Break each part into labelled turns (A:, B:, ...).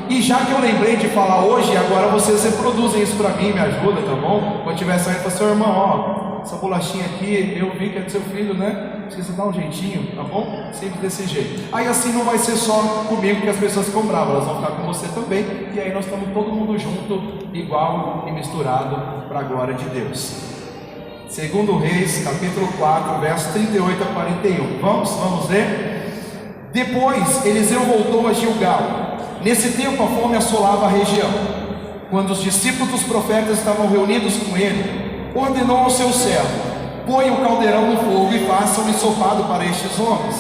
A: E já que eu lembrei de falar hoje, agora vocês reproduzem isso para mim, me ajuda, tá bom? Quando tiver saindo, fala, seu irmão, ó, essa bolachinha aqui, eu vi que é do seu filho, né? Precisa dar um jeitinho, tá bom? Sempre desse jeito. Aí assim não vai ser só comigo que as pessoas ficam bravas, elas vão ficar com você também. E aí nós estamos todo mundo junto, igual e misturado, para a glória de Deus. Segundo Reis, capítulo 4, versos 38 a 41. Vamos ler? Depois Eliseu voltou a Gilgal. Nesse tempo a fome assolava a região. Quando os discípulos dos profetas estavam reunidos com ele, ordenou ao seu servo: põe o caldeirão no fogo e faça um ensopado para estes homens.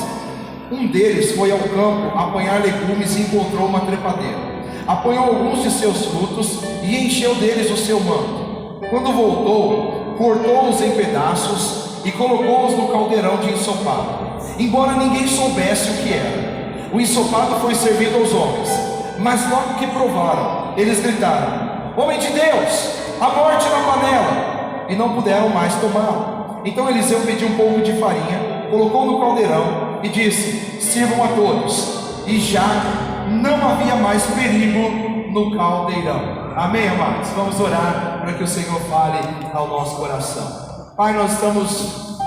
A: Um deles foi ao campo apanhar legumes e encontrou uma trepadeira. Apanhou alguns de seus frutos e encheu deles o seu manto. Quando voltou, cortou-os em pedaços e colocou-os no caldeirão de ensopado, embora ninguém soubesse o que era. O ensopado foi servido aos homens, mas logo que provaram, eles gritaram: homem de Deus, a morte na panela! E não puderam mais tomá-lo. Então Eliseu pediu um pouco de farinha, colocou no caldeirão e disse: sirvam a todos. E já não havia mais perigo no caldeirão. Amém, amados? Vamos orar para que o Senhor fale ao nosso coração. Pai, nós estamos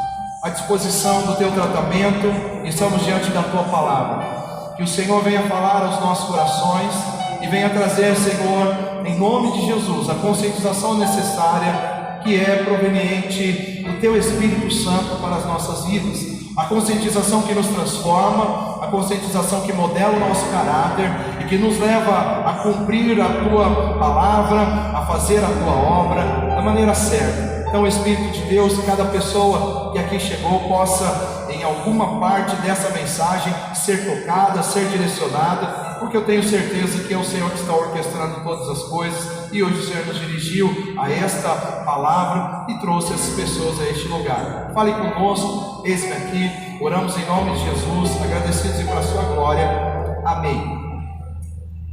A: à disposição do Teu tratamento e estamos diante da Tua palavra. Que o Senhor venha falar aos nossos corações e venha trazer, Senhor, em nome de Jesus, a conscientização necessária que é proveniente do Teu Espírito Santo para as nossas vidas. A conscientização que nos transforma, a conscientização que modela o nosso caráter e que nos leva a cumprir a Tua palavra, a fazer a Tua obra da maneira certa. Então, Espírito de Deus, cada pessoa que aqui chegou possa, em alguma parte dessa mensagem, ser tocada, ser direcionada, porque eu tenho certeza que é o Senhor que está orquestrando todas as coisas, e hoje o Senhor nos dirigiu a esta palavra e trouxe essas pessoas a este lugar. Fale conosco, eis-me aqui, oramos em nome de Jesus, agradecidos e para a sua glória. Amém.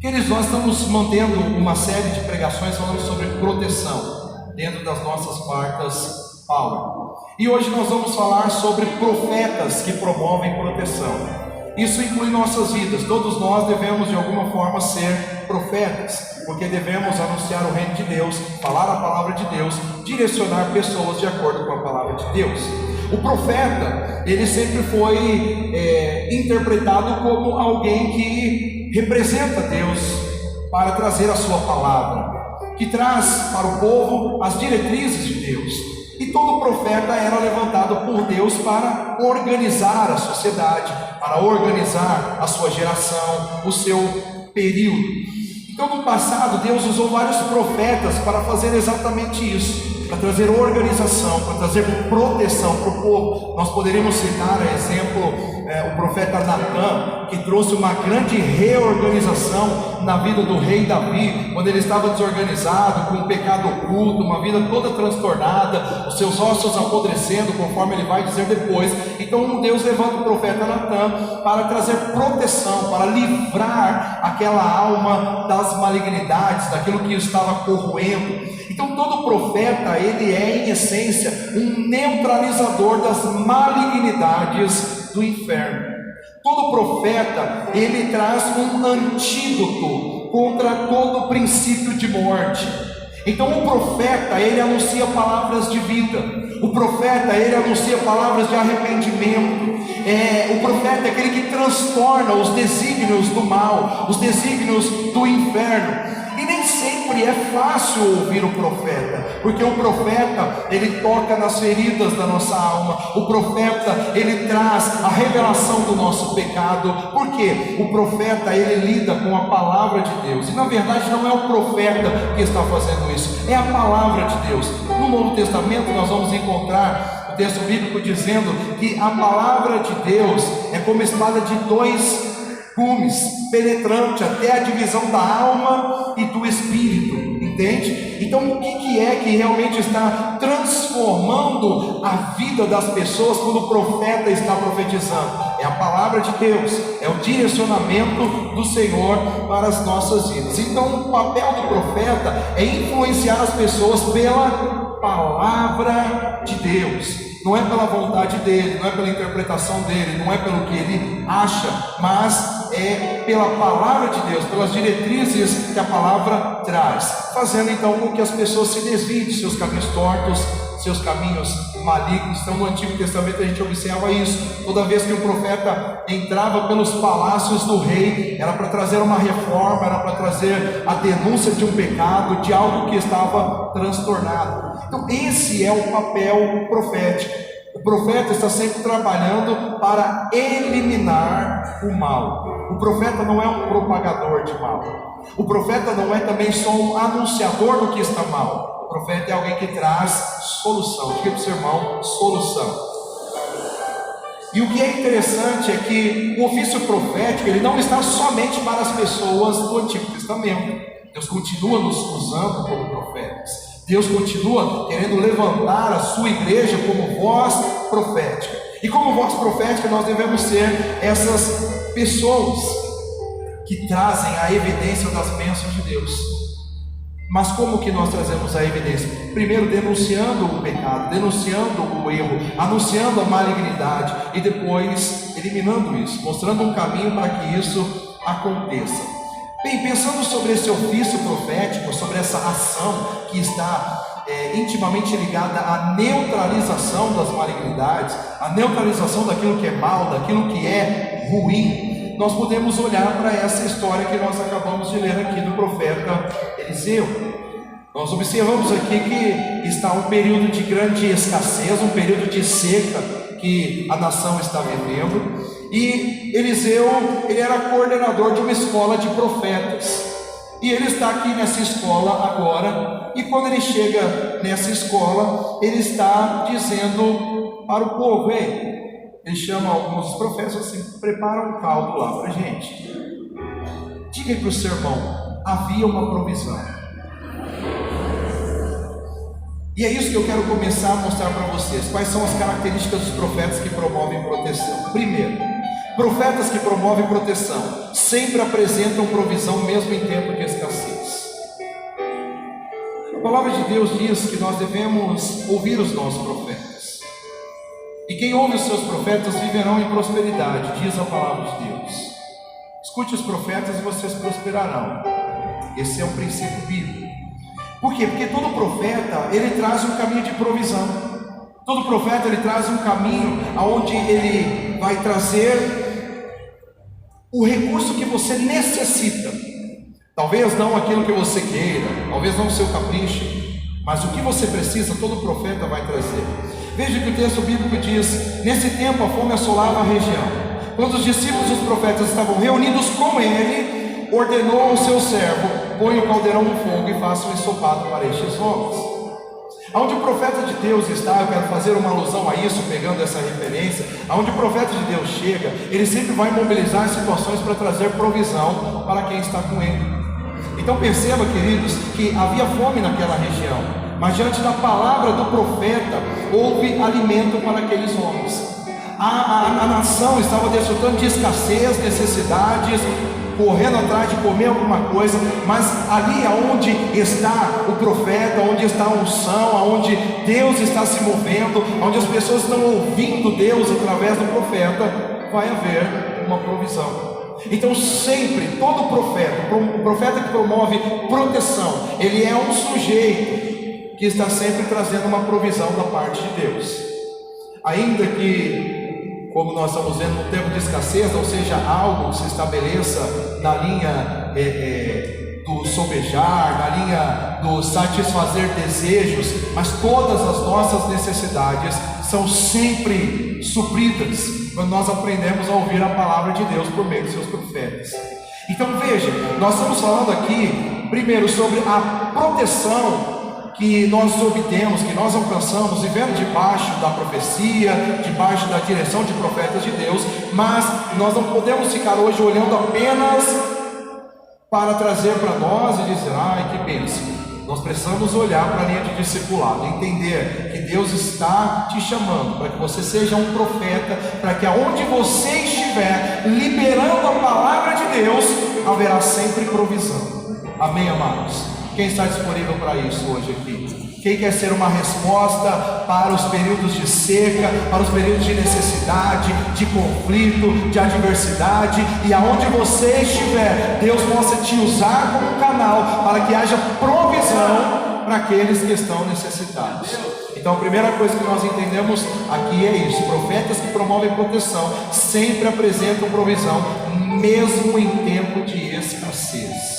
A: Queridos, nós estamos mantendo uma série de pregações falando sobre proteção dentro das nossas quartas Power. E hoje nós vamos falar sobre profetas que promovem proteção. Isso inclui nossas vidas. Todos nós devemos de alguma forma ser profetas, porque devemos anunciar o reino de Deus, falar a palavra de Deus, direcionar pessoas de acordo com a palavra de Deus. O profeta, ele sempre foi interpretado como alguém que representa Deus para trazer a sua palavra, que traz para o povo as diretrizes de Deus. E todo profeta era levantado por Deus para organizar a sociedade, para organizar a sua geração, o seu período. Então, no passado, Deus usou vários profetas para fazer exatamente isso, para trazer organização, para trazer proteção para o povo. Nós poderíamos citar, a exemplo, o profeta Natã, que trouxe uma grande reorganização na vida do rei Davi, quando ele estava desorganizado, com um pecado oculto, uma vida toda transtornada, os seus ossos apodrecendo, conforme ele vai dizer depois. Então Deus levanta o profeta Natã para trazer proteção, para livrar aquela alma das malignidades, daquilo que estava corroendo. Então todo profeta, ele é em essência um neutralizador das malignidades do inferno. Todo profeta, ele traz um antídoto contra todo princípio de morte. Então o profeta, ele anuncia palavras de vida. O profeta, ele anuncia palavras de arrependimento. O profeta é aquele que transtorna os desígnios do mal, os desígnios do inferno. E nem sempre é fácil ouvir o profeta, porque o profeta, ele toca nas feridas da nossa alma. O profeta, ele traz a revelação do nosso pecado. Por quê? O profeta, ele lida com a palavra de Deus. E na verdade não é o profeta que está fazendo isso, é a palavra de Deus. No Novo Testamento nós vamos encontrar o texto bíblico dizendo que a palavra de Deus é como espada de dois gumes, penetrante até a divisão da alma e do espírito, entende? Então o que é que realmente está transformando a vida das pessoas quando o profeta está profetizando? É a palavra de Deus, é o direcionamento do Senhor para as nossas vidas. Então o papel do profeta é influenciar as pessoas pela palavra de Deus. não é pela vontade dele, não é pela interpretação dele, não é pelo que ele acha, mas é pela palavra de Deus, pelas diretrizes que a palavra traz, fazendo então com que as pessoas se desviem de seus caminhos tortos, seus caminhos malignos. Então no Antigo Testamento a gente observa isso. Toda vez que um profeta entrava pelos palácios do rei, era para trazer uma reforma, era para trazer a denúncia de um pecado, de algo que estava transtornado. Então esse é o papel profético. O profeta está sempre trabalhando para eliminar o mal. O profeta não é um propagador de mal. O profeta não é também só um anunciador do que está mal. O profeta é alguém que traz solução. Diga para o seu irmão, solução. E o que é interessante é que o ofício profético, ele não está somente para as pessoas do Antigo Testamento. Deus continua nos usando como profetas. Deus continua querendo levantar a sua igreja como voz profética. E como voz profética nós devemos ser essas pessoas que trazem a evidência das bênçãos de Deus. Mas como que nós trazemos a evidência? Primeiro denunciando o pecado, denunciando o erro, anunciando a malignidade e depois eliminando isso, mostrando um caminho para que isso aconteça. Bem, pensando sobre esse ofício profético, sobre essa ação que está intimamente ligada à neutralização das malignidades, à neutralização daquilo que é mal, daquilo que é ruim, nós podemos olhar para essa história que nós acabamos de ler aqui do profeta Eliseu. Nós observamos aqui que está um período de grande escassez, um período de seca que a nação está vivendo, e Eliseu, ele era coordenador de uma escola de profetas, e ele está aqui nessa escola agora, e quando ele chega nessa escola, ele está dizendo para o povo: ei, ele chama alguns dos profetas assim: prepara um caldo lá para a gente. Diga para o seu irmão: havia uma provisão. E é isso que eu quero começar a mostrar para vocês. Quais são as características dos profetas que promovem proteção? Primeiro, profetas que promovem proteção sempre apresentam provisão mesmo em tempo de escassez. A palavra de Deus diz que nós devemos ouvir os nossos profetas. E quem ouve os seus profetas viverão em prosperidade, diz a palavra de Deus. Escute os profetas e vocês prosperarão. Esse é o princípio bíblico. Por quê? Porque todo profeta, ele traz um caminho de provisão. Todo profeta, ele traz um caminho onde ele vai trazer o recurso que você necessita. Talvez não aquilo que você queira, talvez não o seu capricho, mas o que você precisa, todo profeta vai trazer. Veja que o texto bíblico diz: nesse tempo a fome assolava a região. Quando os discípulos dos profetas estavam reunidos com ele, ordenou ao seu servo: põe o caldeirão no fogo e faça um ensopado para estes homens. Onde o profeta de Deus está, eu quero fazer uma alusão a isso, pegando essa referência. Onde o profeta de Deus chega, ele sempre vai mobilizar situações para trazer provisão para quem está com ele. Então perceba, queridos, que havia fome naquela região, mas diante da palavra do profeta, houve alimento para aqueles homens. A nação estava desfrutando de escassez, necessidades, correndo atrás de comer alguma coisa, mas ali aonde está o profeta, onde está a unção, aonde Deus está se movendo, onde as pessoas estão ouvindo Deus através do profeta, vai haver uma provisão. Então sempre, todo profeta, o profeta que promove proteção, ele é um sujeito que está sempre trazendo uma provisão da parte de Deus. Ainda que, como nós estamos vendo, no tempo de escassez, não seja algo que se estabeleça na linha do sobejar, na linha do satisfazer desejos, mas todas as nossas necessidades são sempre supridas quando nós aprendemos a ouvir a palavra de Deus por meio de seus profetas. Então veja, nós estamos falando aqui primeiro sobre a proteção que nós obtemos, que nós alcançamos vivendo debaixo da profecia, debaixo da direção de profetas de Deus, mas nós não podemos ficar hoje olhando apenas para trazer para nós e dizer: ai, que bênção. Nós precisamos olhar para a linha de discipulado, entender que Deus está te chamando para que você seja um profeta, para que aonde você estiver liberando a palavra de Deus, haverá sempre provisão. Amém, amados? Quem está disponível para isso hoje aqui? Quem quer ser uma resposta para os períodos de seca, para os períodos de necessidade, de conflito, de adversidade, e aonde você estiver, Deus possa te usar como um canal para que haja provisão para aqueles que estão necessitados. Então a primeira coisa que nós entendemos aqui é isso: profetas que promovem proteção sempre apresentam provisão, mesmo em tempo de escassez.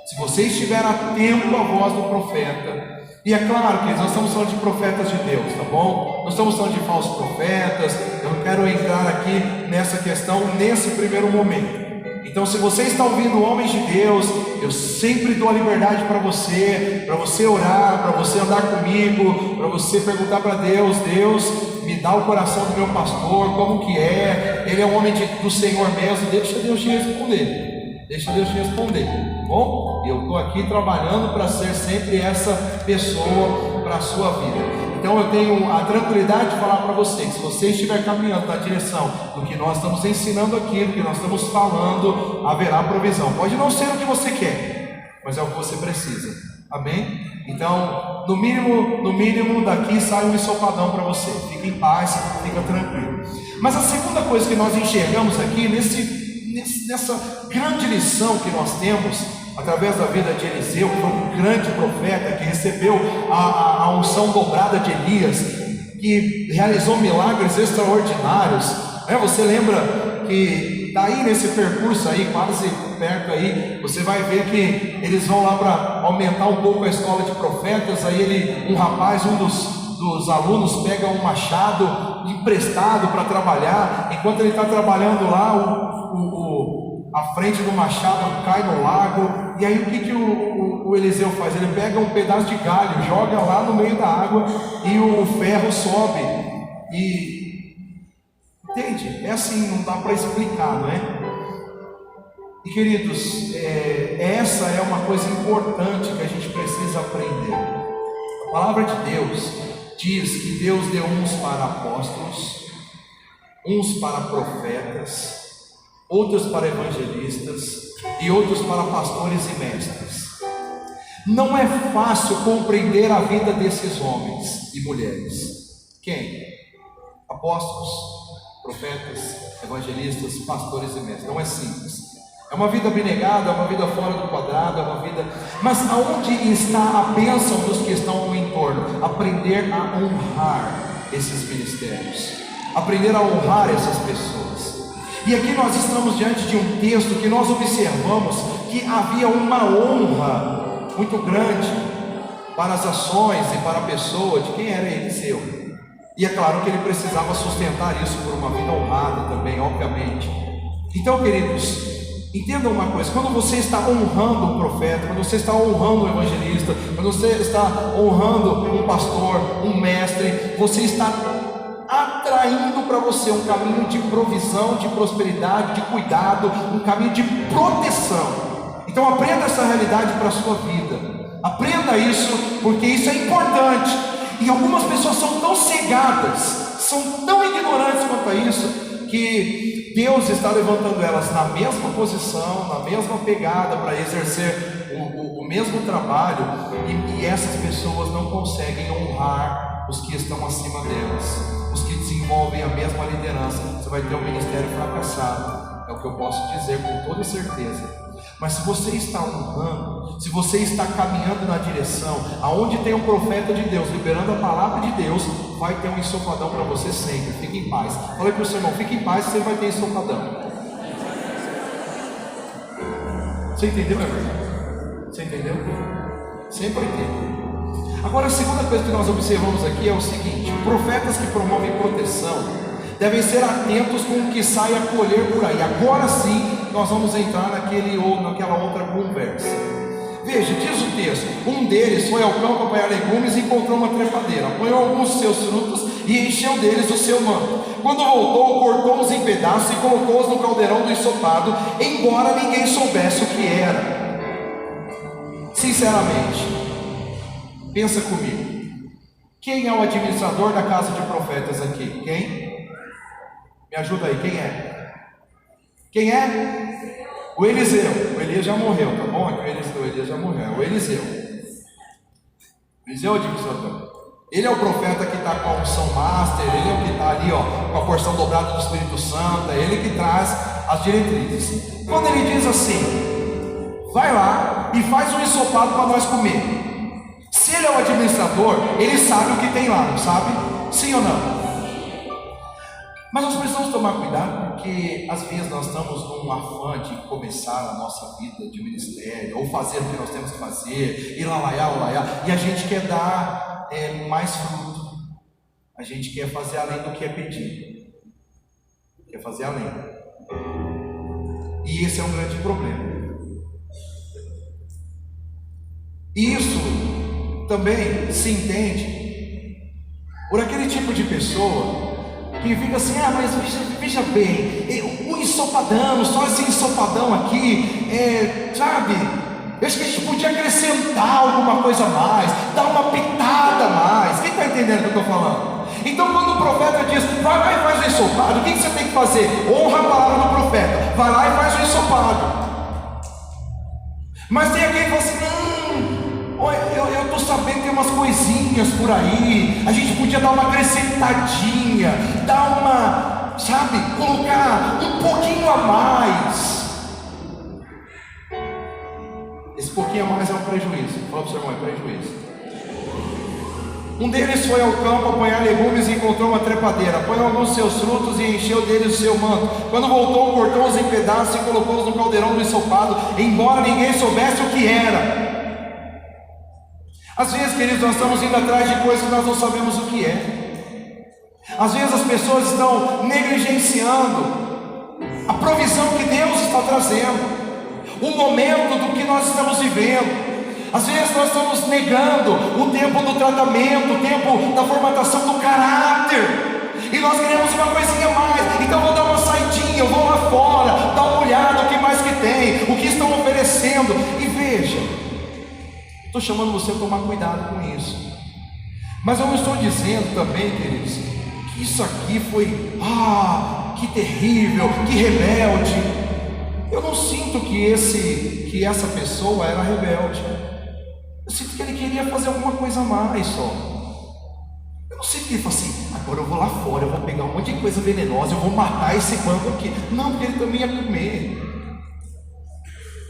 A: Se você estiver atento à voz do profeta, e é claro que nós estamos falando de profetas de Deus, tá bom? Nós estamos falando de falsos profetas. Eu não quero entrar aqui nessa questão nesse primeiro momento. Então, se você está ouvindo homens de Deus, eu sempre dou a liberdade para você orar, para você andar comigo, para você perguntar para Deus: Deus, me dá o coração do meu pastor, como que é? Ele é um homem do Senhor mesmo. Deixa Deus te responder. Deixa Deus te responder, tá bom? Eu estou aqui trabalhando para ser sempre essa pessoa para a sua vida. Então eu tenho a tranquilidade de falar para você que se você estiver caminhando na direção do que nós estamos ensinando aqui, do que nós estamos falando, haverá provisão. Pode não ser o que você quer, mas é o que você precisa. Amém? Então, no mínimo daqui sai um ensopadão para você. Fica em paz, fica tranquilo. Mas a segunda coisa que nós enxergamos aqui nessa grande lição que nós temos através da vida de Eliseu, que foi um grande profeta que recebeu a unção dobrada de Elias, que realizou milagres extraordinários, né? Você lembra que daí nesse percurso aí, quase perto aí, você vai ver que eles vão lá para aumentar um pouco a escola de profetas. Aí um rapaz, um dos alunos, pega um machado emprestado para trabalhar. Enquanto ele está trabalhando lá, a frente do machado cai no lago. E aí o que o Eliseu faz? Ele pega um pedaço de galho, joga lá no meio da água e o ferro sobe. Entende? É assim, não dá para explicar, não é? E queridos, essa é uma coisa importante que a gente precisa aprender. A palavra de Deus diz que Deus deu uns para apóstolos, uns para profetas, outros para evangelistas e outros para pastores e mestres. Não é fácil compreender a vida desses homens e mulheres. Quem? Apóstolos, profetas, evangelistas, pastores e mestres. Não é simples. É uma vida abnegada, é uma vida fora do quadrado, é uma vida... Mas aonde está a bênção dos que estão no entorno? Aprender a honrar esses ministérios, aprender a honrar essas pessoas. E aqui nós estamos diante de um texto que nós observamos que havia uma honra muito grande para as ações e para a pessoa de quem era Eliseu. E é claro que ele precisava sustentar isso por uma vida honrada também, obviamente. Então, queridos, entendam uma coisa: quando você está honrando um profeta, quando você está honrando um evangelista, quando você está honrando um pastor, um mestre, você está atraindo para você um caminho de provisão, de prosperidade, de cuidado, um caminho de proteção. Então aprenda essa realidade para a sua vida. Aprenda isso, porque isso é importante. E algumas pessoas são tão cegadas, são tão ignorantes quanto a isso, que Deus está levantando elas na mesma posição, na mesma pegada, para exercer o mesmo trabalho, e essas pessoas não conseguem honrar os que estão acima delas, os que desenvolvem a mesma liderança. Você vai ter um ministério fracassado, é o que eu posso dizer com toda certeza. Mas se você está honrando, se você está caminhando na direção aonde tem um profeta de Deus liberando a palavra de Deus, vai ter um ensopadão para você sempre. Fique em paz. Fala para o seu irmão: fique em paz, você vai ter ensopadão. Você entendeu, meu irmão? Você entendeu? Sempre vai ter. Agora, a segunda coisa que nós observamos aqui é o seguinte: profetas que promovem proteção devem ser atentos com o que sai a colher por aí. Agora sim nós vamos entrar naquela outra conversa. Veja, diz o texto: um deles foi ao campo apanhar legumes e encontrou uma trepadeira, apanhou alguns de seus frutos e encheu deles o seu manto. Quando voltou, cortou-os em pedaços e colocou-os no caldeirão do ensopado, embora ninguém soubesse o que era. Sinceramente, pensa comigo: quem é o administrador da casa de profetas aqui? Quem? Me ajuda aí, quem é? Quem é? O Eliseu. O Elias já morreu, tá bom? O Elias já morreu, é o Eliseu. Eliseu é o administrador. Ele é o profeta que está com a unção master, ele é o que está ali, ó, com a porção dobrada do Espírito Santo, é ele que traz as diretrizes. Quando ele diz assim, vai lá e faz um ensopado para nós comer. Se ele é o administrador, ele sabe o que tem lá, não sabe? Sim ou não? Mas nós precisamos tomar cuidado, porque às vezes nós estamos num afã de começar a nossa vida de ministério, ou fazer o que nós temos que fazer, e lalaiá, e a gente quer dar mais fruto, a gente quer fazer além do que é pedido, quer fazer além, e esse é um grande problema. Isso também se entende por aquele tipo de pessoa que fica assim, mas veja bem, um ensopadão, só esse ensopadão aqui, sabe, eu acho que a gente podia acrescentar alguma coisa a mais, dar uma pitada a mais. Quem está entendendo o que eu estou falando? Então quando o profeta diz, vai lá e faz o ensopado, o que você tem que fazer? Honra a palavra do profeta, vai lá e faz o ensopado. Mas tem alguém que fala assim, eu estou sabendo que tem umas coisinhas por aí, a gente podia dar uma acrescentadinha, dar uma, sabe, colocar um pouquinho a mais. Esse pouquinho a mais é um prejuízo. Fala para o seu irmão, é prejuízo. Um deles foi ao campo apanhar legumes e encontrou uma trepadeira, apanhou alguns seus frutos e encheu deles o seu manto. Quando voltou, cortou-os em pedaços e colocou-os no caldeirão do ensopado, embora ninguém soubesse o que era. Às vezes, queridos, nós estamos indo atrás de coisas que nós não sabemos o que é. Às vezes as pessoas estão negligenciando a provisão que Deus está trazendo, o momento do que nós estamos vivendo. Às vezes nós estamos negando o tempo do tratamento, o tempo da formatação do caráter, e nós queremos uma coisinha a mais. Então vou dar uma saidinha, eu vou lá fora, dar uma olhada no que mais que tem, o que estão oferecendo. E veja, estou chamando você a tomar cuidado com isso. Mas eu não estou dizendo também, queridos, que isso aqui foi, que terrível, que rebelde. Eu não sinto que essa pessoa era rebelde. Eu sinto que ele queria fazer alguma coisa a mais só. Eu não sinto que ele falou assim, agora eu vou lá fora, eu vou pegar um monte de coisa venenosa, eu vou matar esse bando aqui. Não, porque ele também ia comer.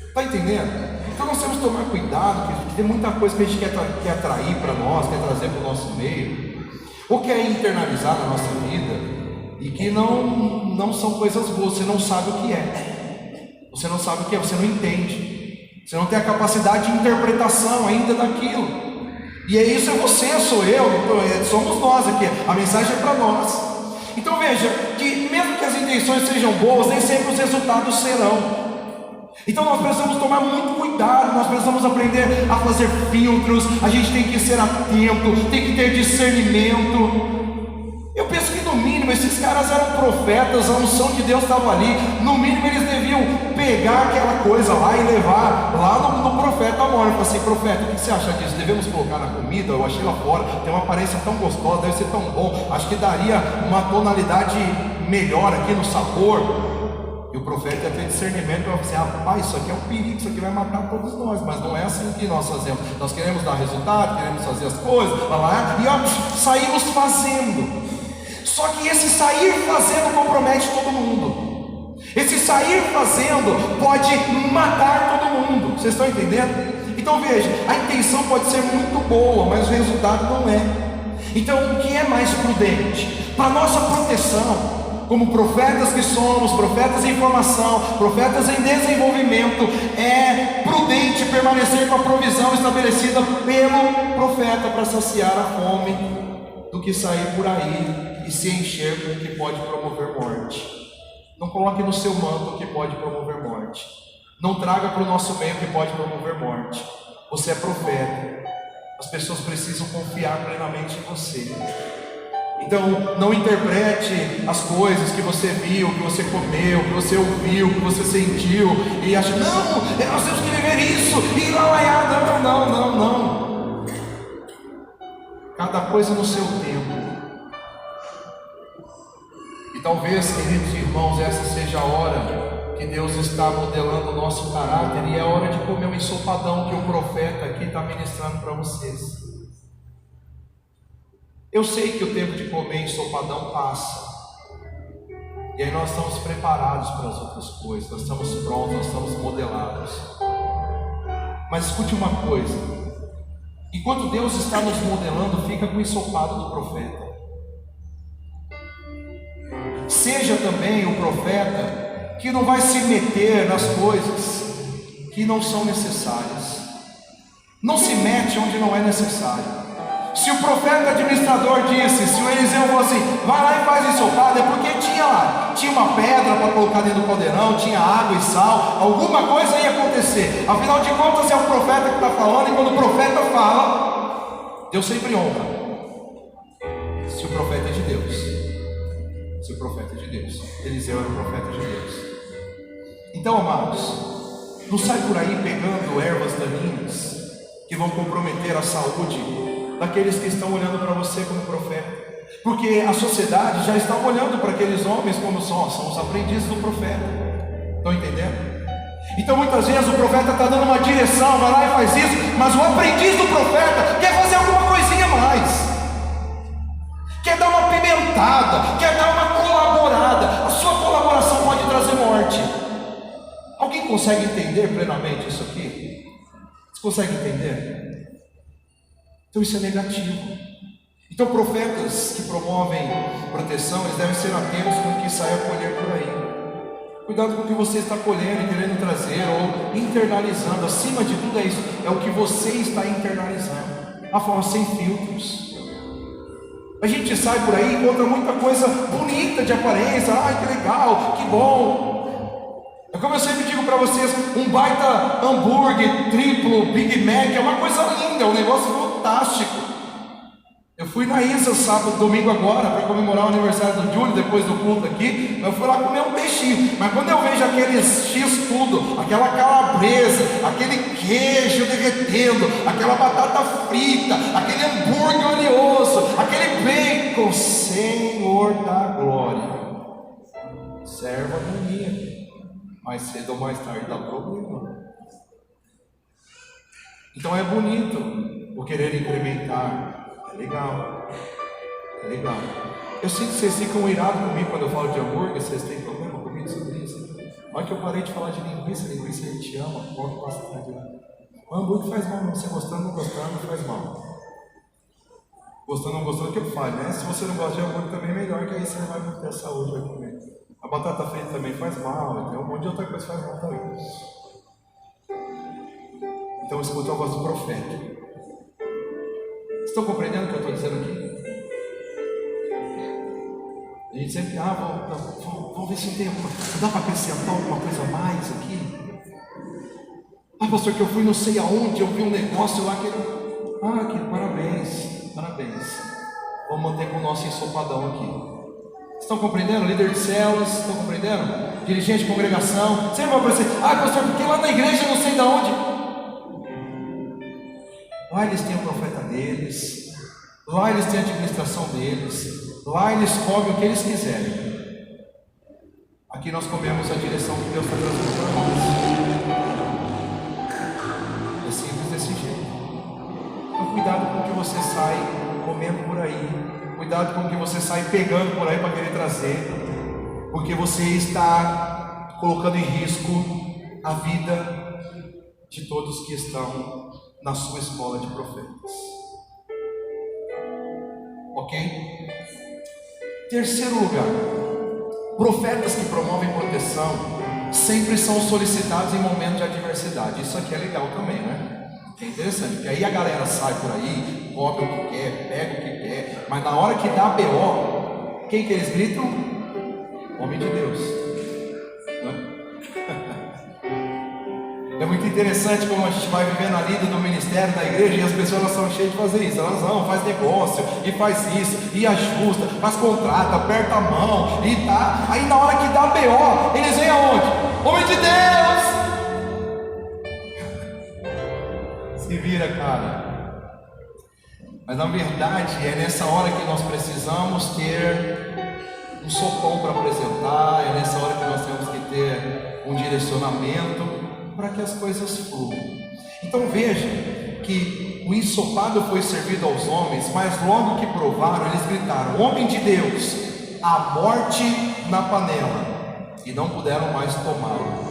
A: Está entendendo? Então nós temos que tomar cuidado, porque tem muita coisa que a gente quer atrair para nós, quer trazer para o nosso meio, ou quer internalizar na nossa vida, e que não são coisas boas. Você não sabe o que é, você não sabe o que é, você não entende, você não tem a capacidade de interpretação ainda daquilo. E é isso, é você, sou eu, somos nós aqui, a mensagem é para nós. Então veja, que mesmo que as intenções sejam boas, nem sempre os resultados serão. Então nós precisamos tomar muito cuidado, nós precisamos aprender a fazer filtros, a gente tem que ser atento, tem que ter discernimento. Eu penso que no mínimo esses caras eram profetas, a unção de Deus estava ali, no mínimo eles deviam pegar aquela coisa lá e levar lá no profeta Amor. Eu falei assim, profeta, o que você acha disso? Devemos colocar na comida? Eu achei lá fora, tem uma aparência tão gostosa, deve ser tão bom, acho que daria uma tonalidade melhor aqui no sabor. E o profeta ia ter discernimento para falar assim, rapaz, isso aqui é um perigo, isso aqui vai matar todos nós. Mas não é assim que nós fazemos. Nós queremos dar resultado, queremos fazer as coisas, e saímos fazendo. Só que esse sair fazendo compromete todo mundo. Esse sair fazendo pode matar todo mundo. Vocês estão entendendo? Então veja, a intenção pode ser muito boa, mas o resultado não é. Então o que é mais prudente? Para nossa proteção, como profetas que somos, profetas em formação, profetas em desenvolvimento, é prudente permanecer com a provisão estabelecida pelo profeta para saciar a fome do que sair por aí e se encher com o que pode promover morte. Não coloque no seu manto o que pode promover morte. Não traga para o nosso meio o que pode promover morte. Você é profeta. As pessoas precisam confiar plenamente em você. Então não interprete as coisas que você viu, que você comeu, que você ouviu, que você sentiu e acha, não, nós temos que viver isso, e lá, não. Cada coisa no seu tempo. E talvez, queridos irmãos, essa seja a hora que Deus está modelando o nosso caráter, e é hora de comer um ensopadão que o profeta aqui está ministrando para vocês. Eu sei que o tempo de comer ensopadão passa, e aí nós estamos preparados para as outras coisas, nós estamos prontos, nós estamos modelados. Mas escute uma coisa: enquanto Deus está nos modelando, fica com o ensopado do profeta. Seja também o profeta que não vai se meter nas coisas que não são necessárias. Não se mete onde não é necessário. Se o profeta administrador disse, se o Eliseu falou assim, vai lá e faz ensopado, é porque tinha lá, tinha uma pedra para colocar dentro do caldeirão, tinha água e sal, alguma coisa ia acontecer. Afinal de contas é o profeta que está falando, e quando o profeta fala, Deus sempre honra. Se o profeta é de Deus, se o profeta é de Deus, Eliseu era o profeta de Deus. Então, amados, não sai por aí pegando ervas daninhas que vão comprometer a saúde daqueles que estão olhando para você como profeta, porque a sociedade já está olhando para aqueles homens como são os aprendizes do profeta. Estão entendendo? Então muitas vezes o profeta está dando uma direção, vai lá e faz isso, mas o aprendiz do profeta quer fazer alguma coisinha a mais, quer dar uma pimentada, quer dar uma colaborada. A sua colaboração pode trazer morte. Alguém consegue entender plenamente isso aqui? Você consegue entender? Então isso é negativo. Então profetas que promovem proteção, eles devem ser atentos com o que sai a colher por aí. Cuidado com o que você está colhendo e querendo trazer ou internalizando. Acima de tudo é isso, é o que você está internalizando. A forma sem filtros. A gente sai por aí e encontra muita coisa bonita de aparência. Ai, que legal, que bom. É como eu sempre digo para vocês, um baita hambúrguer triplo, Big Mac, é uma coisa linda, é um negócio fantástico. Eu fui na Isa sábado, domingo agora, para comemorar o aniversário do Júlio, depois do culto aqui. Eu fui lá comer um peixinho, mas quando eu vejo aqueles X tudo, aquela calabresa, aquele queijo derretendo, aquela batata frita, aquele hambúrguer oleoso, aquele bacon, Senhor da glória, serva agonia. Mais cedo ou mais tarde dá problema. Então é bonito o querer incrementar, é legal, é legal. Eu sinto que vocês ficam irados comigo quando eu falo de hambúrguer, vocês têm problema comigo sobre isso. Olha que eu parei de falar de linguiça a gente te ama, pode passar adiante. O hambúrguer faz mal, não. Você gostando ou não gostando, faz mal. Gostando ou não gostando, que eu falo, né? Se você não gosta de hambúrguer também é melhor, que aí você não vai ter saúde, vai comer. A batata frita também faz mal, então um monte de outra coisa faz mal também. Então escuta a voz do profeta. Estão compreendendo o que eu estou dizendo aqui? A gente sempre, vamos ver se tem, dá para acrescentar alguma coisa a mais aqui? Pastor, que eu fui não sei aonde, eu vi um negócio lá que... parabéns. Vamos manter com o nosso ensopadão aqui. Estão compreendendo? Líder de células, estão compreendendo? Dirigente de congregação, sempre vai aparecer, pastor, porque lá na igreja não sei de onde. Lá eles têm o profeta deles, lá eles têm a administração deles, lá eles comem o que eles quiserem. Aqui nós comemos a direção que Deus está trazendo para nós. É simples desse jeito. Então cuidado com o que você sai comendo por aí. Cuidado com o que você sai pegando por aí para querer trazer, porque você está colocando em risco a vida de todos que estão na sua escola de profetas. Ok? Terceiro lugar, profetas que promovem proteção sempre são solicitados em momentos de adversidade. Isso aqui é legal também, né? É interessante, porque aí a galera sai por aí, come o que quer, pega o que quer, mas na hora que dá BO, quem que eles gritam? Homem de Deus. É muito interessante como a gente vai vivendo a lida do ministério da igreja e as pessoas são cheias de fazer isso. Elas vão, faz negócio, e faz isso, e ajusta, faz contrato, aperta a mão, e tá. Aí na hora que dá BO, eles vêm aonde? Homem de Deus! Se vira, cara. Mas na verdade é nessa hora que nós precisamos ter um sopão para apresentar, é nessa hora que nós temos que ter um direcionamento para que as coisas fluam. Então veja que o ensopado foi servido aos homens, mas logo que provaram, eles gritaram: homem de Deus, a morte na panela, e não puderam mais tomá-lo.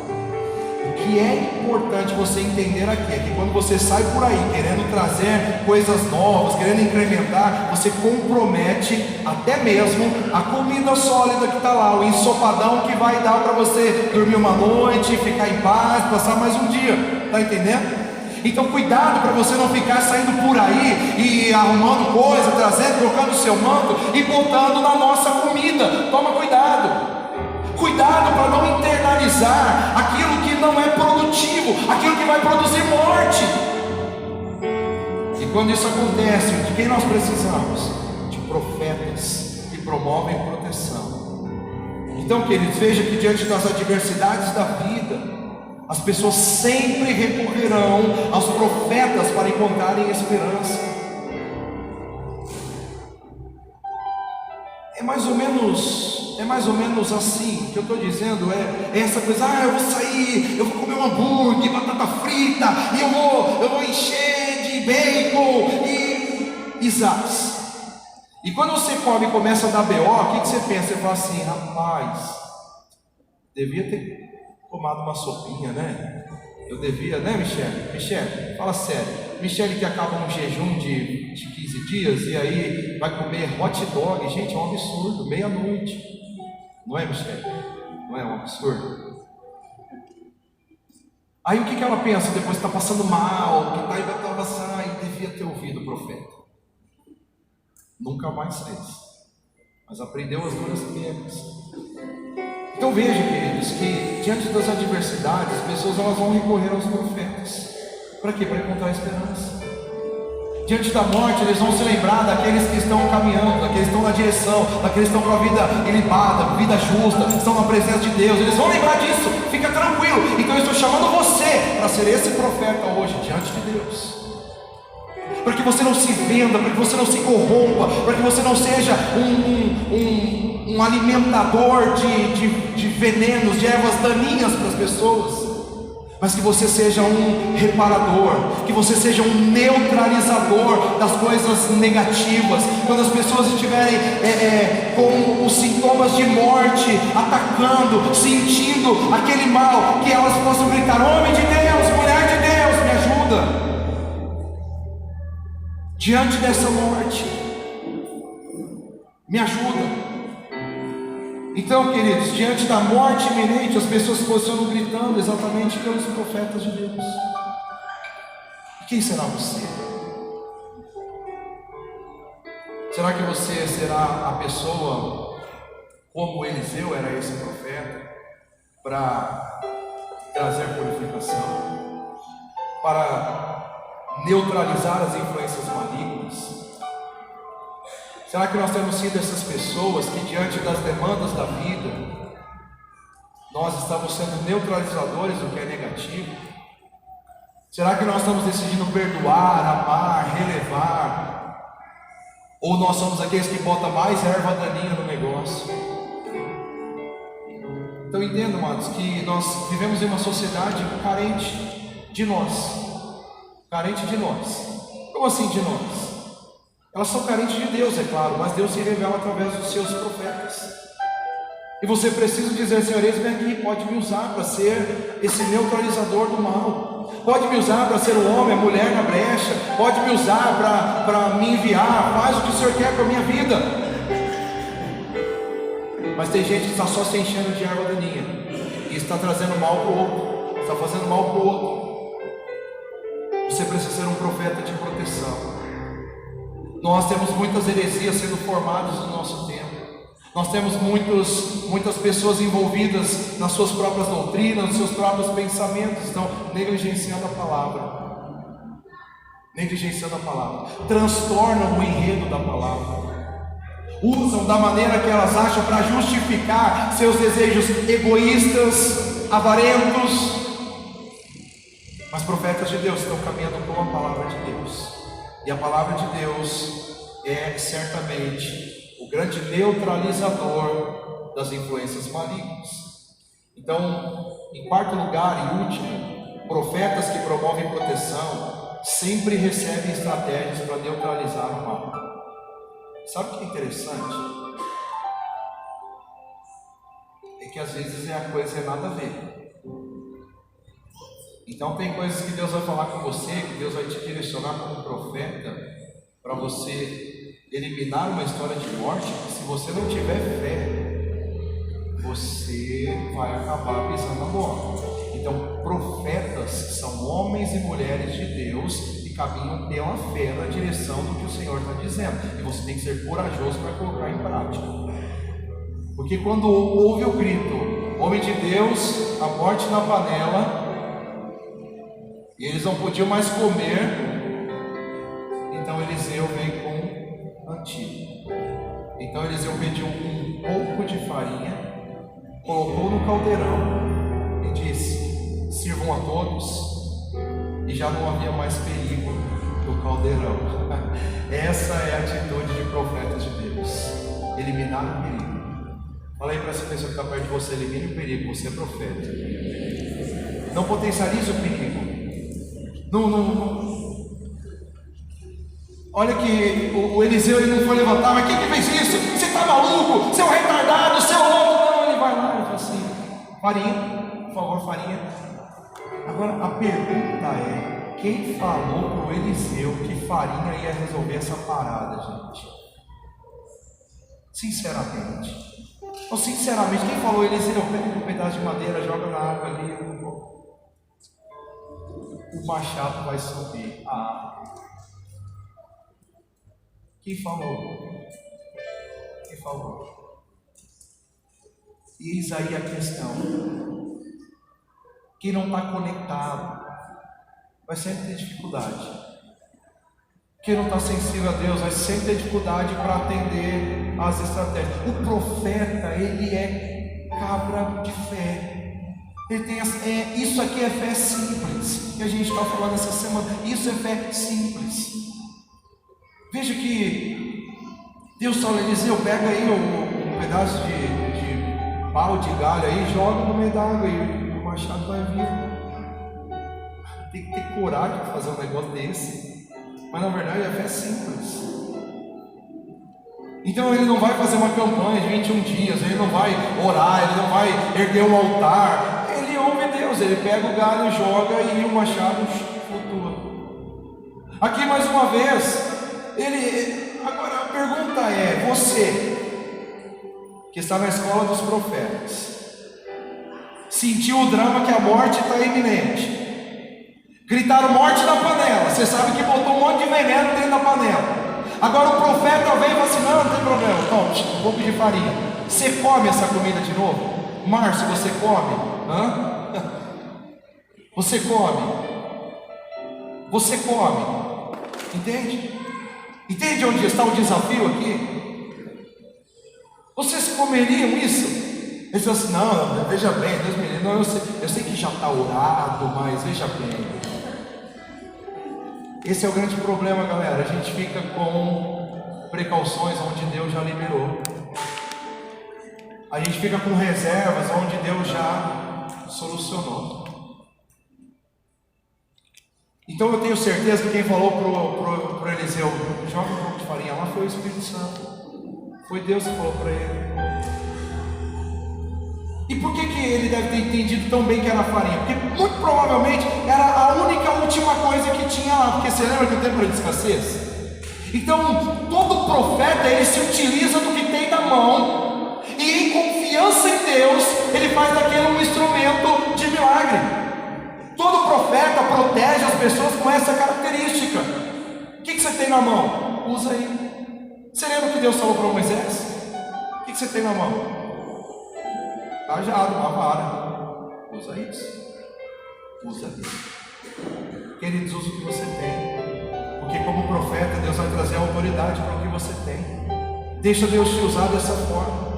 A: O que é importante você entender aqui é que quando você sai por aí querendo trazer coisas novas, querendo incrementar, você compromete até mesmo a comida sólida que está lá, o ensopadão que vai dar para você dormir uma noite, ficar em paz, passar mais um dia. Está entendendo? Então cuidado para você não ficar saindo por aí e arrumando coisa, trazendo, trocando o seu manto e botando na nossa comida. Toma cuidado. Cuidado para não internalizar aquilo que não é produtivo, aquilo que vai produzir morte. E quando isso acontece, de quem nós precisamos? De profetas que promovem proteção. Então, queridos, veja que diante das adversidades da vida, as pessoas sempre recorrerão aos profetas para encontrarem esperança. É mais ou menos assim que eu estou dizendo, é essa coisa: eu vou sair, eu vou comer um hambúrguer, batata frita, e eu vou encher de bacon e zás. E quando você come e começa a dar BO, o que você pensa? Você fala assim: rapaz, devia ter tomado uma sopinha, né? Eu devia, né, Michele? Michele, fala sério. Michele que acaba um jejum de 15 dias e aí vai comer hot dog. Gente, é um absurdo, meia-noite. Não é, Michele? Não é um absurdo? Aí o que ela pensa depois que está passando mal, que está aí passar e devia ter ouvido o profeta? Nunca mais fez, mas aprendeu as duras penas. Então veja, queridos, que diante das adversidades, as pessoas elas vão recorrer aos profetas. Para quê? Para encontrar esperança. Diante da morte, eles vão se lembrar daqueles que estão caminhando, daqueles que estão na direção, daqueles que estão com a vida ilibada, vida justa, estão na presença de Deus. Eles vão lembrar disso, fica tranquilo. Então eu estou chamando você para ser esse profeta hoje diante de Deus. Para que você não se venda, para que você não se corrompa, para que você não seja um alimentador de venenos, de ervas daninhas para as pessoas, mas que você seja um reparador, que você seja um neutralizador das coisas negativas. Quando as pessoas estiverem com os sintomas de morte atacando, sentindo aquele mal, que elas possam gritar: homem de Deus, mulher de Deus, me ajuda. Diante dessa morte, me ajuda. Então, queridos, diante da morte iminente, as pessoas se posicionam gritando exatamente pelos profetas de Deus. Quem será você? Será que você será a pessoa como Eliseu era esse profeta, para trazer purificação, para neutralizar as influências malignas? Será que nós temos sido essas pessoas que diante das demandas da vida, nós estamos sendo neutralizadores do que é negativo? Será que nós estamos decidindo perdoar, amar, relevar? Ou nós somos aqueles que botam mais erva daninha no negócio? Então entendam, amados, que nós vivemos em uma sociedade carente de nós. Carente de nós. Como assim de nós? Elas são carentes de Deus, é claro, mas Deus se revela através dos seus profetas. E você precisa dizer: Senhor, eis-me aqui, pode me usar para ser esse neutralizador do mal. Pode me usar para ser o homem, a mulher na brecha. Pode me usar para me enviar. Faz o que o Senhor quer para a minha vida. Mas tem gente que está só se enchendo de erva daninha e está trazendo mal para o outro, está fazendo mal para o outro. Você precisa ser um profeta de proteção. Nós temos muitas heresias sendo formadas no nosso tempo. Nós temos muitas pessoas envolvidas nas suas próprias doutrinas, nos seus próprios pensamentos, estão negligenciando a palavra. Negligenciando a palavra. Transtornam o enredo da palavra. Usam da maneira que elas acham para justificar seus desejos egoístas, avarentos. Mas profetas de Deus estão caminhando com a palavra de Deus. E a palavra de Deus é certamente o grande neutralizador das influências malignas. Então, em quarto lugar e último, profetas que promovem proteção sempre recebem estratégias para neutralizar o mal. Sabe o que é interessante? É que às vezes a coisa é nada a ver. Então tem coisas que Deus vai falar com você, que Deus vai te direcionar como profeta, para você eliminar uma história de morte, que se você não tiver fé, você vai acabar pisando a bola. Então profetas são homens e mulheres de Deus que caminham pela fé na direção do que o Senhor está dizendo, e você tem que ser corajoso para colocar em prática. Porque quando houve o grito, homem de Deus, a morte na panela, e eles não podiam mais comer, então Eliseu veio com antídoto. Então Eliseu pediu um pouco de farinha, colocou no caldeirão e disse: sirvam a todos, e já não havia mais perigo no caldeirão. Essa é a atitude de profetas de Deus: eliminar o perigo. Fala aí para essa pessoa que está perto de você: elimine o perigo, você é profeta. Não potencialize o perigo. Não. Olha que o Eliseu, ele não foi levantar, mas quem que fez isso? Você está maluco? Seu retardado, seu louco. Não, ele vai lá e fala assim: farinha, por favor, farinha. Agora a pergunta é: quem falou para o Eliseu que farinha ia resolver essa parada, gente? Sinceramente, quem falou? Eliseu, pega um pedaço de madeira, joga na água ali, o machado vai subir. Quem falou? E eis aí a questão: quem não está conectado vai sempre ter dificuldade. Quem não está sensível a Deus vai sempre ter dificuldade para atender às estratégias. O profeta, ele é cabra de fé. Ele tem isso aqui é fé simples, que a gente está falando essa semana. Isso é fé simples. Veja que Deus fala: Eliseu, pega aí um pedaço de pau de galho aí, joga no meio da água e o machado vai vir. Tem que ter coragem para fazer um negócio desse. Mas na verdade a fé é simples. Então ele não vai fazer uma campanha de 21 dias, ele não vai orar, ele não vai erguer um altar. Ele ouve Deus, ele pega o galho, joga e o machado flutua. Aqui mais uma vez, agora a pergunta é: você que está na escola dos profetas, sentiu o drama que a morte está iminente, gritaram morte na panela, você sabe que botou um monte de veneno dentro da panela. Agora o profeta vem e fala assim: não tem problema, toma, vou pedir farinha. Você come essa comida de novo? Márcio, você come? Você come. Entende onde está o desafio aqui? Vocês comeriam isso? Eles falam assim: não, veja bem, Deus me livre. Não, eu sei que já está orado, mas veja bem. Esse é o grande problema, galera. A gente fica com precauções onde Deus já liberou. A gente fica com reservas onde Deus já solucionou. Então eu tenho certeza que quem falou pro Eliseu: joga um pouco de farinha lá, foi o Espírito Santo. Foi Deus que falou para ele. E por que ele deve ter entendido tão bem que era farinha? Porque muito provavelmente era a única última coisa que tinha lá. Porque você lembra que o tempo era de escassez? Então todo profeta, ele se utiliza do que tem na mão, e em confiança em Deus ele faz daquele um instrumento de milagre. Todo profeta protege as pessoas com essa característica. O que você tem na mão? Usa aí. Você lembra que Deus falou para Moisés? O que você tem na mão? Cajado, uma vara. Usa isso. Queridos, usa o que você tem. Porque como profeta, Deus vai trazer autoridade para o que você tem. Deixa Deus te usar dessa forma.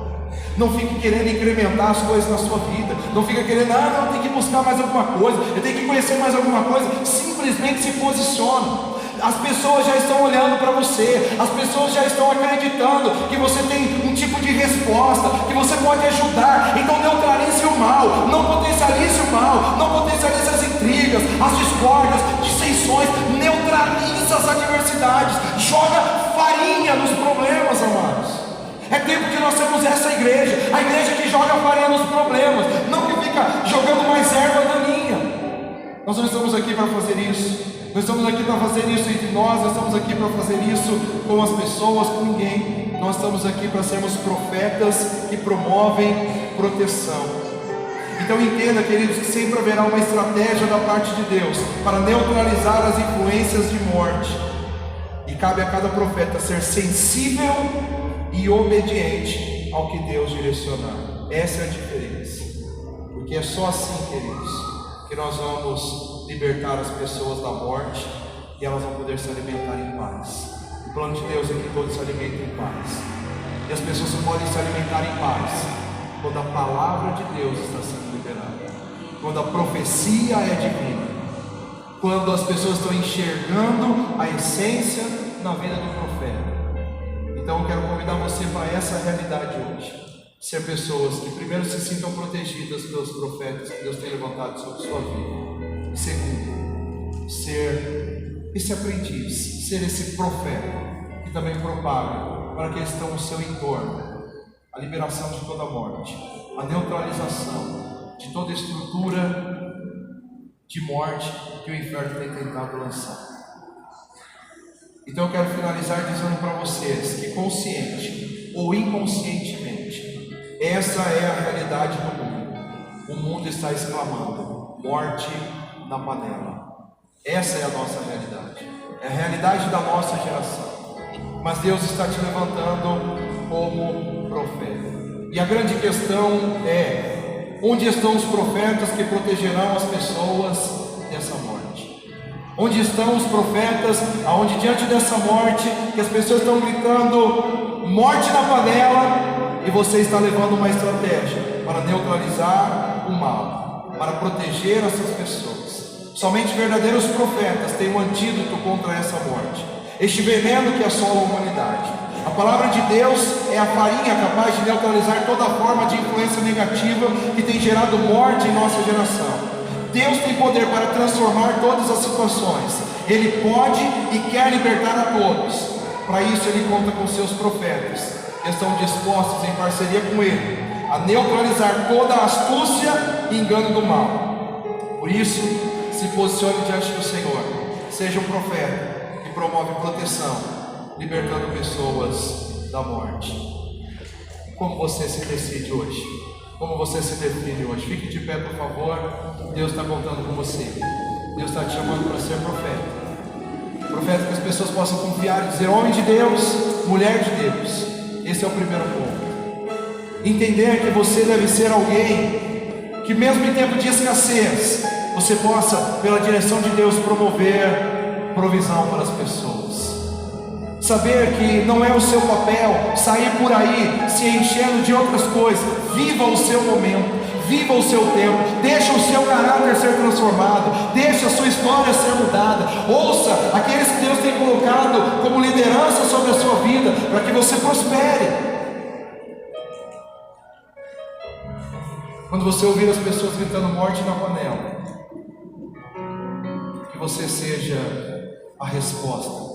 A: Não fique querendo incrementar as coisas na sua vida. Não fica querendo: não, tem que buscar mais alguma coisa, eu tenho que conhecer mais alguma coisa. Simplesmente se posiciona. As pessoas já estão olhando para você, as pessoas já estão acreditando que você tem um tipo de resposta, que você pode ajudar. Então neutralize o mal, não potencialize o mal, não potencialize as intrigas, as discórdias, dissensões. Neutralize as adversidades, joga farinha nos problemas dessa igreja, a igreja que joga farinha nos problemas, não que fica jogando mais erva daninha. Nós não estamos aqui para fazer isso. Nós estamos aqui para fazer isso entre nós estamos aqui para fazer isso com as pessoas, com ninguém. Nós estamos aqui para sermos profetas que promovem proteção. Então entenda, queridos, que sempre haverá uma estratégia da parte de Deus para neutralizar as influências de morte. E cabe a cada profeta ser sensível e obediente ao que Deus direcionar. Essa é a diferença. Porque é só assim, queridos, que nós vamos libertar as pessoas da morte e elas vão poder se alimentar em paz. O plano de Deus é que todos se alimentem em paz. E as pessoas só podem se alimentar em paz quando a palavra de Deus está sendo liberada, quando a profecia é divina, quando as pessoas estão enxergando a essência na vida do profeta. Então eu quero convidar você para essa realidade hoje. Ser pessoas que primeiro se sintam protegidas pelos profetas que Deus tem levantado sobre sua vida. E segundo, ser esse aprendiz, ser esse profeta que também propaga para aqueles que estão no seu entorno a liberação de toda a morte, a neutralização de toda estrutura de morte que o inferno tem tentado lançar. Então eu quero finalizar dizendo para vocês que consciente ou inconscientemente, essa é a realidade do mundo. O mundo está exclamando: morte na panela. Essa é a nossa realidade, é a realidade da nossa geração. Mas Deus está te levantando como profeta. E a grande questão é: onde estão os profetas que protegerão as pessoas dessa morte? Onde estão os profetas aonde diante dessa morte, que as pessoas estão gritando morte na panela, e você está levando uma estratégia para neutralizar o mal, para proteger essas pessoas? Somente verdadeiros profetas têm um antídoto contra essa morte, este veneno que assola a humanidade. A palavra de Deus é a farinha capaz de neutralizar toda forma de influência negativa que tem gerado morte em nossa geração. Deus tem poder para transformar todas as situações. Ele pode e quer libertar a todos. Para isso Ele conta com seus profetas, que estão dispostos em parceria com Ele a neutralizar toda a astúcia e engano do mal. Por isso, se posicione diante do Senhor. Seja um profeta que promove proteção, libertando pessoas da morte. Como você se decide hoje? Como você se define hoje? Fique de pé, por favor. Deus está contando com você. Deus está te chamando para ser profeta. Profeta que as pessoas possam confiar e dizer: homem de Deus, mulher de Deus. Esse é o primeiro ponto. Entender que você deve ser alguém que mesmo em tempo de escassez, você possa, pela direção de Deus, promover provisão para as pessoas. Saber que não é o seu papel sair por aí se enchendo de outras coisas. Viva o seu momento, viva o seu tempo, deixa o seu caráter ser transformado, deixa a sua história ser mudada. Ouça aqueles que Deus tem colocado como liderança sobre a sua vida, para que você prospere. Quando você ouvir as pessoas gritando morte na panela, que você seja a resposta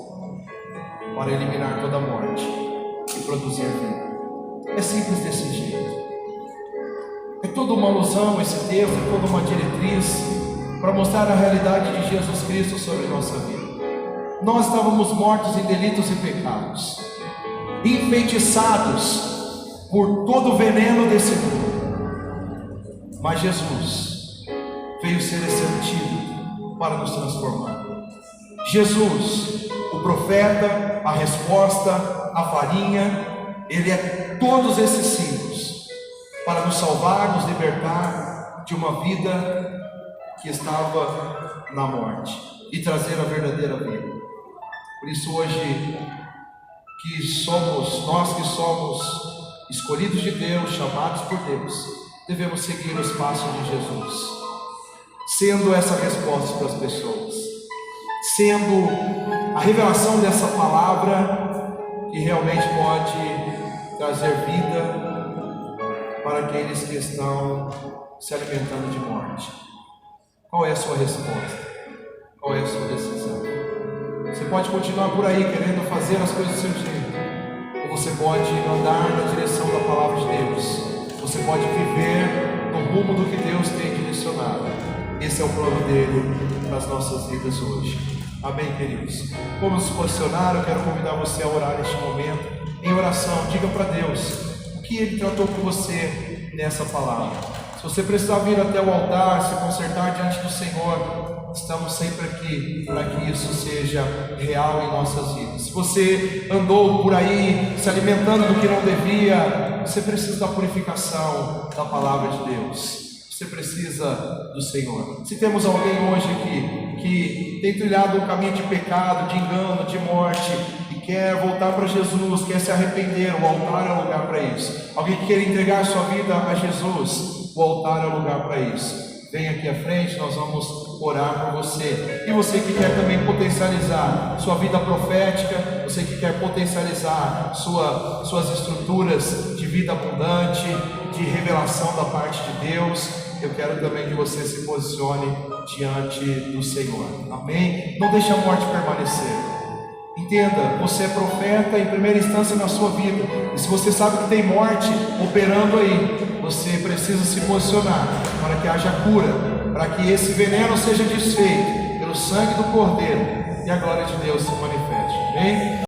A: para eliminar toda a morte e produzir vida. É simples desse jeito. É toda uma alusão esse texto, é toda uma diretriz para mostrar a realidade de Jesus Cristo sobre nossa vida. Nós estávamos mortos em delitos e pecados, enfeitiçados por todo o veneno desse mundo. Mas Jesus veio ser esse antídoto para nos transformar. Jesus, o profeta, a resposta, a farinha, Ele é todos esses símbolos para nos salvar, nos libertar de uma vida que estava na morte e trazer a verdadeira vida. Por isso hoje, nós que somos escolhidos de Deus, chamados por Deus, devemos seguir os passos de Jesus, sendo essa resposta para as pessoas, sendo a revelação dessa palavra que realmente pode trazer vida para aqueles que estão se alimentando de morte. Qual é a sua resposta? Qual é a sua decisão? Você pode continuar por aí querendo fazer as coisas do seu jeito, ou você pode andar na direção da palavra de Deus, você pode viver no rumo do que Deus tem direcionado. Esse é o plano dele para as nossas vidas hoje. Amém, queridos? Vamos nos posicionar. Eu quero convidar você a orar neste momento, em oração. Diga para Deus o que Ele tratou com você nessa palavra. Se você precisar vir até o altar, se consertar diante do Senhor, estamos sempre aqui para que isso seja real em nossas vidas. Se você andou por aí se alimentando do que não devia, você precisa da purificação da palavra de Deus. Você precisa do Senhor. Se temos alguém hoje aqui que tem trilhado um caminho de pecado, de engano, de morte, e quer voltar para Jesus, quer se arrepender, o altar é o lugar para isso. Alguém que quer entregar sua vida a Jesus, o altar é o lugar para isso. Vem aqui à frente, nós vamos orar por você. E você que quer também potencializar sua vida profética, você que quer potencializar suas estruturas de vida abundante, de revelação da parte de Deus, eu quero também que você se posicione diante do Senhor. Amém? Não deixe a morte permanecer. Entenda, você é profeta em primeira instância na sua vida. E se você sabe que tem morte operando aí, você precisa se posicionar para que haja cura, para que esse veneno seja desfeito pelo sangue do Cordeiro e a glória de Deus se manifeste. Amém?